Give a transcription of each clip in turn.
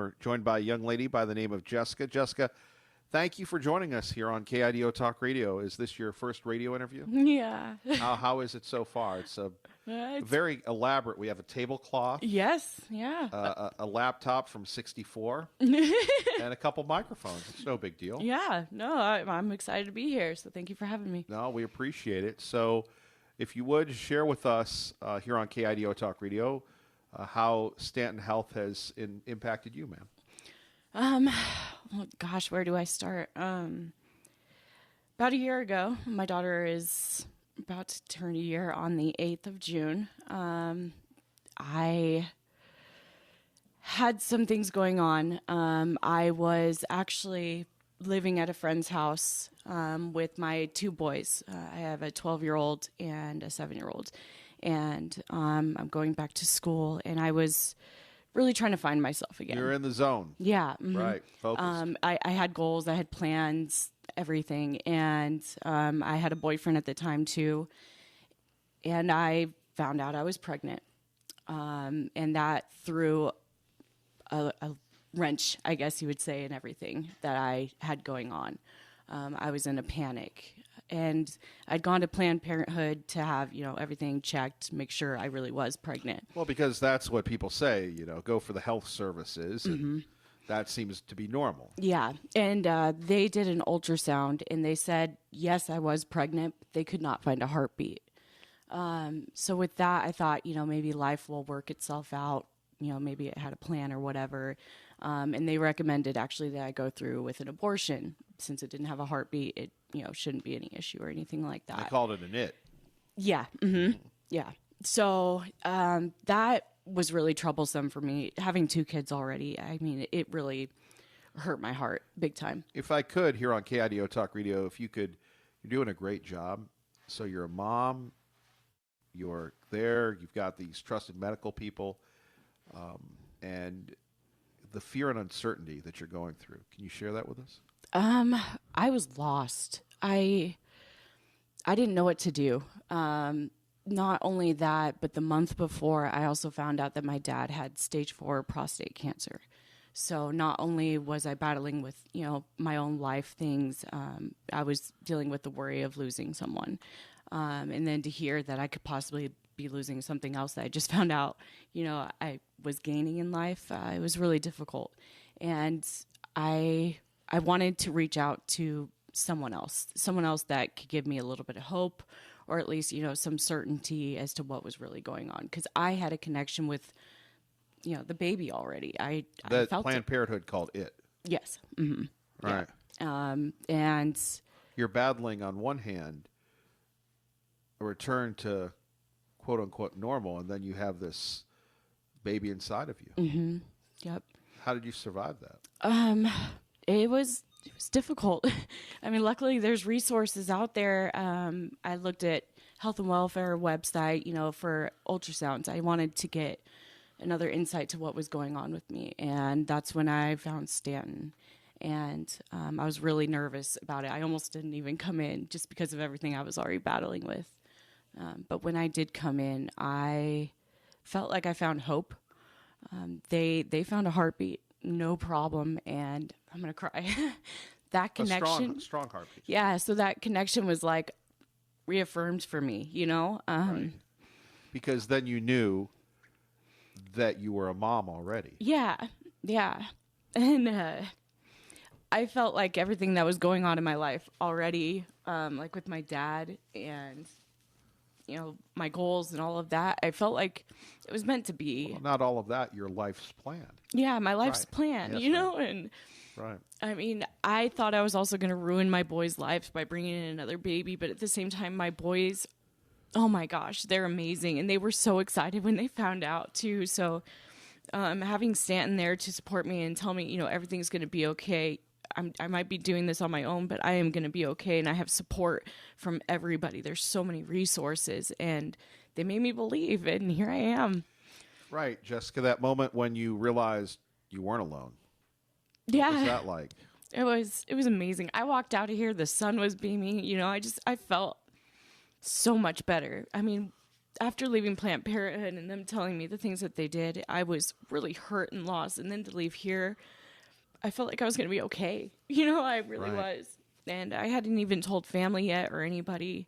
We're joined by a young lady by the name of Jessica. Jessica, thank you for joining us here on KIDO Talk Radio. Is this your first radio interview? Yeah. How is it so far? It's very elaborate. We have a tablecloth. Yes. Yeah. A laptop from '64 and a couple microphones. It's no big deal. Yeah. No, I'm excited to be here. So thank you for having me. No, we appreciate it. So if you would share with us here on KIDO Talk Radio how Stanton Health has impacted you, ma'am. Well, gosh, where do I start? About a year ago, my daughter is about to turn a year on the 8th of June. I had some things going on. I was actually living at a friend's house with my two boys. I have a 12-year-old and a 7-year-old. And I'm going back to school, and I was really trying to find myself again. You're in the zone. Yeah. Mm-hmm. Right. Focused. I had goals, I had plans, everything. And I had a boyfriend at the time, too. And I found out I was pregnant. And that threw a wrench, I guess you would say, in everything that I had going on. I was in a panic. And I'd gone to Planned Parenthood to have, everything checked, make sure I really was pregnant. Well, because that's what people say, go for the health services. And that seems to be normal. Yeah. And they did an ultrasound, and they said, yes, I was pregnant, but they could not find a heartbeat. So with that, I thought, maybe life will work itself out. Maybe it had a plan or whatever. And they recommended actually that I go through with an abortion. Since it didn't have a heartbeat, it, shouldn't be any issue or anything like that. They called it an it. Yeah. Mm-hmm. Yeah. So that was really troublesome for me. Having two kids already, I mean, it really hurt my heart big time. If I could, here on KIDO Talk Radio, if you could, you're doing a great job. So you're a mom, you're there, you've got these trusted medical people, and the fear and uncertainty that you're going through. Can you share that with us? I was lost. I didn't know what to do. Not only that, but the month before, I also found out that my dad had stage 4 prostate cancer. So not only was I battling with, my own life things, I was dealing with the worry of losing someone. And then to hear that I could possibly be losing something else that I just found out, I was gaining in life, it was really difficult. And I wanted to reach out to someone else that could give me a little bit of hope, or at least, some certainty as to what was really going on. Because I had a connection with, the baby already. I felt Planned Parenthood called it. Yes. Mm-hmm. Right. Yeah. And you're battling on one hand a return to quote unquote normal, and then you have this baby inside of you. Mm-hmm. Yep. How did you survive that? It was difficult. I mean, luckily there's resources out there. I looked at health and welfare website, for ultrasounds. I wanted to get another insight to what was going on with me. And that's when I found Stanton. And I was really nervous about it. I almost didn't even come in just because of everything I was already battling with. But when I did come in, I felt like I found hope. They found a heartbeat, no problem, and I'm gonna cry. That connection, a strong heartbeat. Yeah, so that connection was like reaffirmed for me, Right. Because then you knew that you were a mom already. Yeah, and I felt like everything that was going on in my life already, like with my dad and my goals and all of that. I felt like it was meant to be. Well, not all of that, your life's plan. Yeah, my life's plan, Yes, and right. I mean, I thought I was also going to ruin my boys' lives by bringing in another baby, but at the same time, my boys, oh my gosh, they're amazing, and they were so excited when they found out too. So having Stanton there to support me and tell me, everything's going to be okay. I might be doing this on my own, but I am going to be okay. And I have support from everybody. There's so many resources, and they made me believe, and here I am. Right. Jessica, that moment when you realized you weren't alone. Yeah. What was that like? It was amazing. I walked out of here, the sun was beaming, I felt so much better. I mean, after leaving Planned Parenthood and them telling me the things that they did, I was really hurt and lost. And then to leave here, I felt like I was going to be okay. I really was. And I hadn't even told family yet or anybody,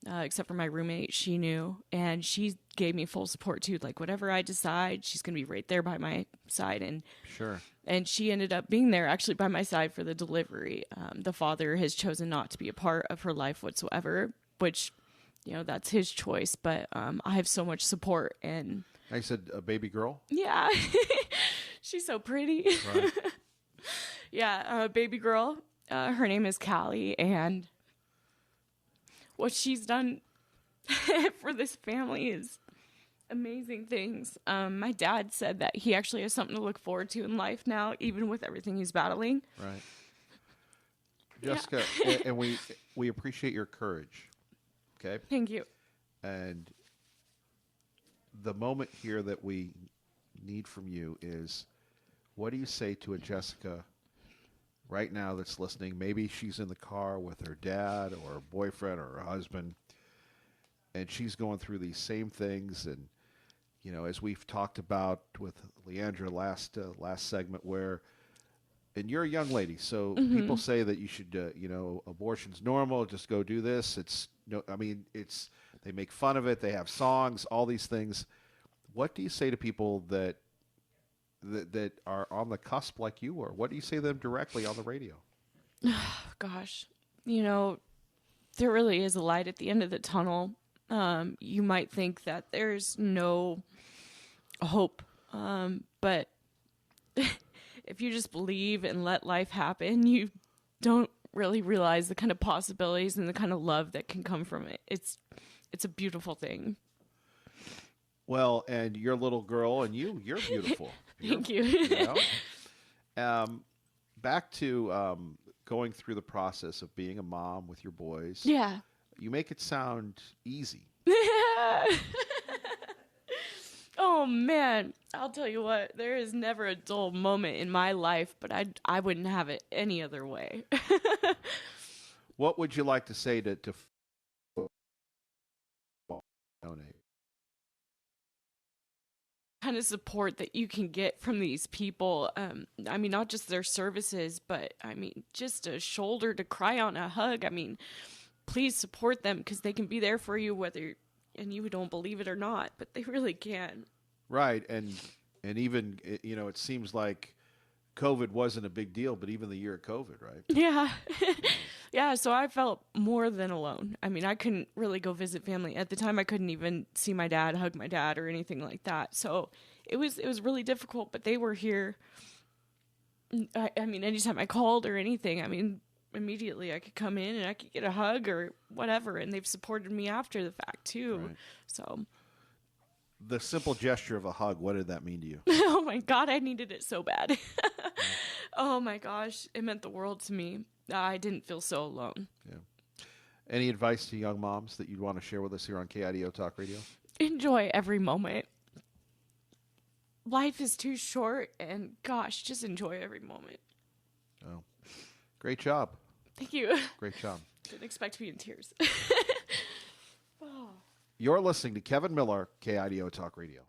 except for my roommate. She knew. And she gave me full support too. Like, whatever I decide, she's going to be right there by my side. And Sure. And she ended up being there actually by my side for the delivery. The father has chosen not to be a part of her life whatsoever, which, that's his choice. But I have so much support. And I said a baby girl? yeah, she's so pretty. Right. Yeah, baby girl. Her name is Callie. And what she's done for this family is amazing things. My dad said that he actually has something to look forward to in life now, even with everything he's battling. Right. Jessica, and we appreciate your courage. Okay? Thank you. And the moment here that we need from you is, what do you say to a Jessica right now that's listening? Maybe she's in the car with her dad or her boyfriend or her husband, and she's going through these same things. And, as we've talked about with Leandra last segment, and you're a young lady, so people say that you should, abortion's normal, just go do this. They make fun of it. They have songs, all these things. What do you say to people that are on the cusp like you were? What do you say to them directly on the radio? Gosh, there really is a light at the end of the tunnel. You might think that there's no hope, but if you just believe and let life happen, you don't really realize the kind of possibilities and the kind of love that can come from it. It's a beautiful thing. Well, and your little girl and you're beautiful. Thank you. Back to going through the process of being a mom with your boys. Yeah. You make it sound easy. Oh, man. I'll tell you what. There is never a dull moment in my life, but I wouldn't have it any other way. What would you like to say to donate? Kind of support that you can get from these people. Not just their services, but just a shoulder to cry on, a hug. Please support them, because they can be there for you and you don't believe it or not, but they really can. Right. And even, it seems like COVID wasn't a big deal, but even the year of COVID, right? Yeah. Yeah. So I felt more than alone. I couldn't really go visit family at the time. I couldn't even see my dad, hug my dad, or anything like that. So it was really difficult, but they were here. Anytime I called or anything, immediately I could come in and I could get a hug or whatever. And they've supported me after the fact too. Right. So the simple gesture of a hug, what did that mean to you? oh my God, I needed it so bad. Oh my gosh, it meant the world to me. I didn't feel so alone. Yeah. Any advice to young moms that you'd want to share with us here on KIDO Talk Radio? Enjoy every moment. Life is too short, and gosh, just enjoy every moment. Oh, great job. Thank you. Great job. Didn't expect to be in tears. You're listening to Kevin Miller, KIDO Talk Radio.